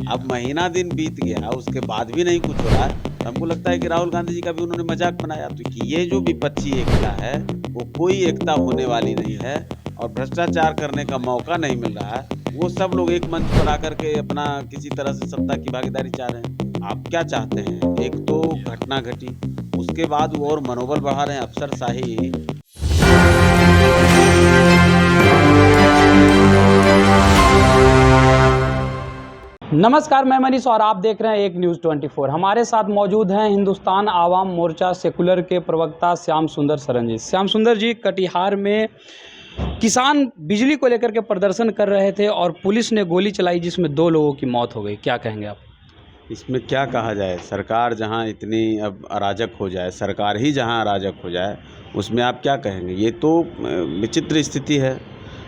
अब महीना दिन बीत गया, उसके बाद भी नहीं कुछ हो रहा है, तो हमको लगता है कि राहुल गांधी जी का भी उन्होंने मजाक बनाया। तो कि ये जो विपक्षी एकता है, वो कोई एकता होने वाली नहीं है और भ्रष्टाचार करने का मौका नहीं मिल रहा है। वो सब लोग एक मंच पर आकर के अपना किसी तरह से सत्ता की भागीदारी चाह रहे हैं। आप क्या चाहते हैं? एक तो घटना घटी, उसके बाद वो और मनोबल बढ़ा रहे हैं अफसरशाही। नमस्कार, मैं मनीष और आप देख रहे हैं एक न्यूज़ 24। हमारे साथ मौजूद हैं हिंदुस्तान आवाम मोर्चा सेकुलर के प्रवक्ता श्याम सुंदर सरन जी। श्याम सुंदर जी, कटिहार में किसान बिजली को लेकर के प्रदर्शन कर रहे थे और पुलिस ने गोली चलाई जिसमें 2 लोगों की मौत हो गई। क्या कहेंगे आप? इसमें क्या कहा जाए, सरकार जहाँ इतनी अब अराजक हो जाए, सरकार ही जहाँ अराजक हो जाए, उसमें आप क्या कहेंगे? ये तो विचित्र स्थिति है।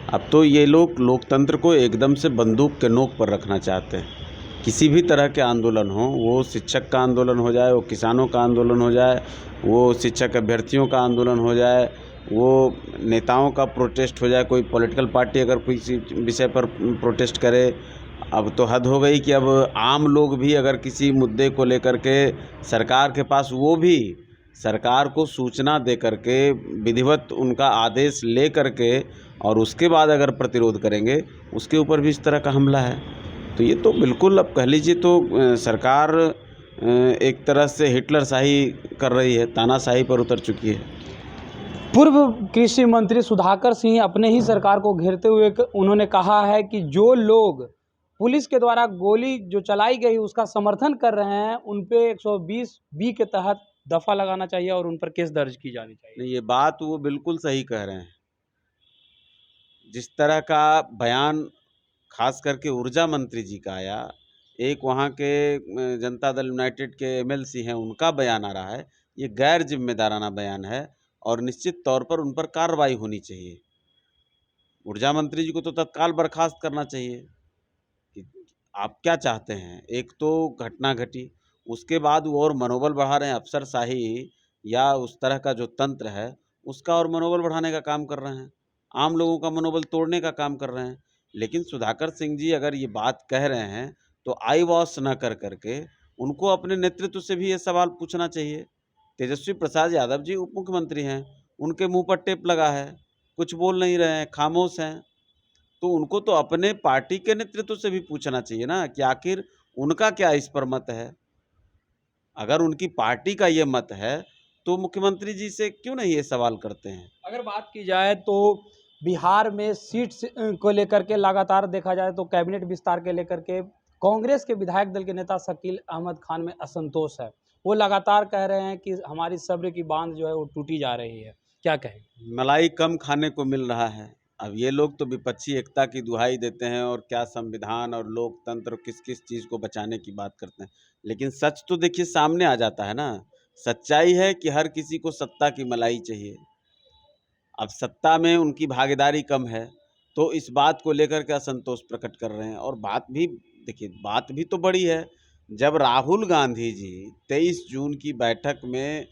अब तो ये लोग लोकतंत्र को एकदम से बंदूक के नोक पर रखना चाहते हैं। किसी भी तरह के आंदोलन हो, वो शिक्षक का आंदोलन हो जाए, वो किसानों का आंदोलन हो जाए, वो शिक्षक अभ्यर्थियों का आंदोलन हो जाए, वो नेताओं का प्रोटेस्ट हो जाए, कोई पॉलिटिकल पार्टी अगर किसी विषय पर प्रोटेस्ट करे। अब तो हद हो गई कि अब आम लोग भी अगर किसी मुद्दे को लेकर के सरकार के पास, वो भी सरकार को सूचना दे करके, विधिवत उनका आदेश ले करके और उसके बाद अगर प्रतिरोध करेंगे, उसके ऊपर भी इस तरह का हमला है। तो ये तो बिल्कुल, अब कह लीजिए तो सरकार एक तरह से हिटलरशाही कर रही है, तानाशाही पर उतर चुकी है। पूर्व कृषि मंत्री सुधाकर सिंह अपने ही सरकार को घेरते हुए उन्होंने कहा है कि जो लोग पुलिस के द्वारा गोली जो चलाई गई उसका समर्थन कर रहे हैं, उन पे 120 बी के तहत दफा लगाना चाहिए और उन पर केस दर्ज की जानी चाहिए। नहीं, ये बात वो बिल्कुल सही कह रहे हैं। जिस तरह का बयान खास करके ऊर्जा मंत्री जी का आया, एक वहाँ के जनता दल यूनाइटेड के एमएलसी हैं, उनका बयान आ रहा है, ये गैर जिम्मेदाराना बयान है और निश्चित तौर पर उन पर कार्रवाई होनी चाहिए। ऊर्जा मंत्री जी को तो तत्काल बर्खास्त करना चाहिए। कि आप क्या चाहते हैं? एक तो घटना घटी, उसके बाद वो और मनोबल बढ़ा रहे हैं अफसरशाही या उस तरह का जो तंत्र है, उसका और मनोबल बढ़ाने का काम कर रहे हैं। आम लोगों का मनोबल तोड़ने का काम कर रहे हैं। लेकिन सुधाकर सिंह जी अगर ये बात कह रहे हैं, तो आई वॉश न कर करके उनको अपने नेतृत्व से भी ये सवाल पूछना चाहिए। तेजस्वी प्रसाद यादव जी उप मुख्यमंत्री हैं, उनके मुंह पर टेप लगा है, कुछ बोल नहीं रहे हैं, खामोश हैं। तो उनको तो अपने पार्टी के नेतृत्व से भी पूछना चाहिए ना कि आखिर उनका क्या इस पर मत है। अगर उनकी पार्टी का ये मत है, तो मुख्यमंत्री जी से क्यों नहीं ये सवाल करते हैं? अगर बात की जाए तो बिहार में को लेकर के लगातार देखा जाए तो कैबिनेट विस्तार के लेकर के कांग्रेस के विधायक दल के नेता शकील अहमद खान में असंतोष है। वो लगातार कह रहे हैं कि हमारी सब्र की बांध जो है वो टूटी जा रही है। क्या कहें? मलाई कम खाने को मिल रहा है। अब ये लोग तो विपक्षी एकता की दुहाई देते हैं और क्या संविधान और लोकतंत्र, किस किस चीज़ को बचाने की बात करते हैं। लेकिन सच तो देखिए सामने आ जाता है ना। सच्चाई है कि हर किसी को सत्ता की मलाई चाहिए। अब सत्ता में उनकी भागीदारी कम है, तो इस बात को लेकर के असंतोष प्रकट कर रहे हैं। और बात भी देखिए, बात भी तो बड़ी है। जब राहुल गांधी जी 23 जून की बैठक में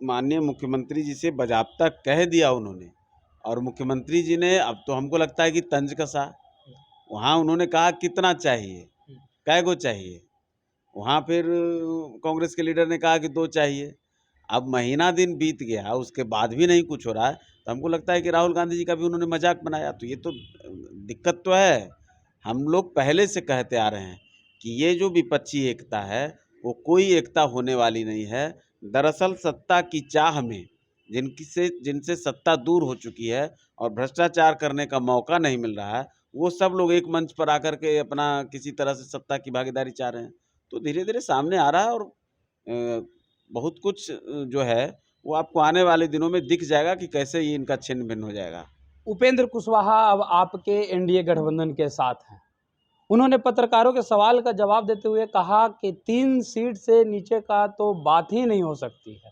माननीय मुख्यमंत्री जी से बाज़ाब्ता कह दिया उन्होंने, और मुख्यमंत्री जी ने, अब तो हमको लगता है कि तंज कसा। वहाँ उन्होंने कहा कितना चाहिए, कै गो चाहिए। वहाँ फिर कांग्रेस के लीडर ने कहा कि 2 चाहिए। अब महीना दिन बीत गया, उसके बाद भी नहीं कुछ हो रहा है, तो हमको लगता है कि राहुल गांधी जी का भी उन्होंने मजाक बनाया। तो ये तो दिक्कत तो है। हम लोग पहले से कहते आ रहे हैं कि ये जो विपक्षी एकता है, वो कोई एकता होने वाली नहीं है। दरअसल सत्ता की चाह में जिनसे सत्ता दूर हो चुकी है और भ्रष्टाचार करने का मौका नहीं मिल रहा है, वो सब लोग एक मंच पर आकर के अपना किसी तरह से सत्ता की भागीदारी चाह रहे हैं। तो धीरे धीरे सामने आ रहा है और बहुत कुछ जो है वो आपको आने वाले दिनों में दिख जाएगा कि कैसे ये इनका छिन्न भिन्न हो जाएगा। उपेंद्र कुशवाहा अब आपके एनडीए गठबंधन के साथ हैं। उन्होंने पत्रकारों के सवाल का जवाब देते हुए कहा कि 3 सीट से नीचे का तो बात ही नहीं हो सकती है।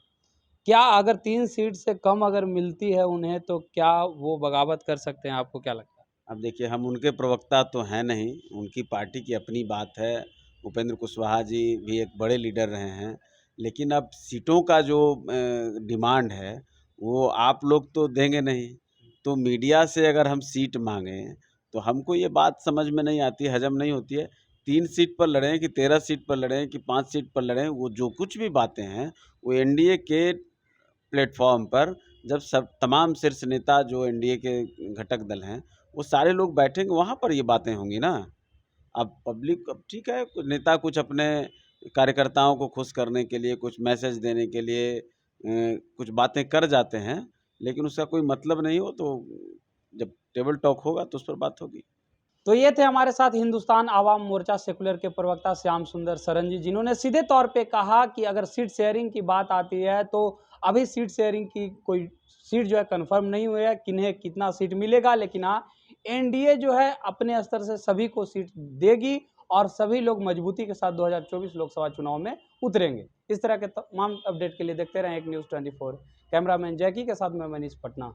क्या अगर 3 सीट से कम अगर मिलती है उन्हें, तो क्या वो बगावत कर सकते हैं? आपको क्या लगता है? अब देखिए, हम उनके प्रवक्ता तो हैं नहीं, उनकी पार्टी की अपनी बात है। उपेंद्र कुशवाहा जी भी एक बड़े लीडर रहे हैं। लेकिन अब सीटों का जो डिमांड है, वो आप लोग तो देंगे नहीं। तो मीडिया से अगर हम सीट मांगें, तो हमको ये बात समझ में नहीं आती, हजम नहीं होती है 3 सीट पर लड़ें कि 13 सीट पर लड़ें कि 5 सीट पर लड़ें, वो जो कुछ भी बातें हैं, वो एनडीए के प्लेटफ़ॉर्म पर जब सब तमाम शीर्ष नेता जो एनडीए के घटक दल हैं, वो सारे लोग बैठेंगे, वहाँ पर ये बातें होंगी ना। अब पब्लिक, अब ठीक है, कुछ नेता कुछ अपने कार्यकर्ताओं को खुश करने के लिए, कुछ मैसेज देने के लिए कुछ बातें कर जाते हैं, लेकिन उसका कोई मतलब नहीं हो तो जब टेबल टॉक होगा तो उस पर बात होगी। तो ये थे हमारे साथ हिंदुस्तान आवाम मोर्चा सेकुलर के प्रवक्ता श्याम सुंदर शरण जी, जिन्होंने सीधे तौर पे कहा कि अगर सीट शेयरिंग की बात आती है तो अभी सीट शेयरिंग की कोई सीट जो है कंफर्म नहीं हुई है, किन्हें कितना सीट मिलेगा, लेकिन हाँ, एनडीए जो है अपने स्तर से सभी को सीट देगी और सभी लोग मजबूती के साथ 2024 लोकसभा चुनाव में उतरेंगे। इस तरह के तमाम अपडेट के लिए देखते रहें एक न्यूज़ 24। कैमरामैन जैकी के साथ मैं मनीष पटना।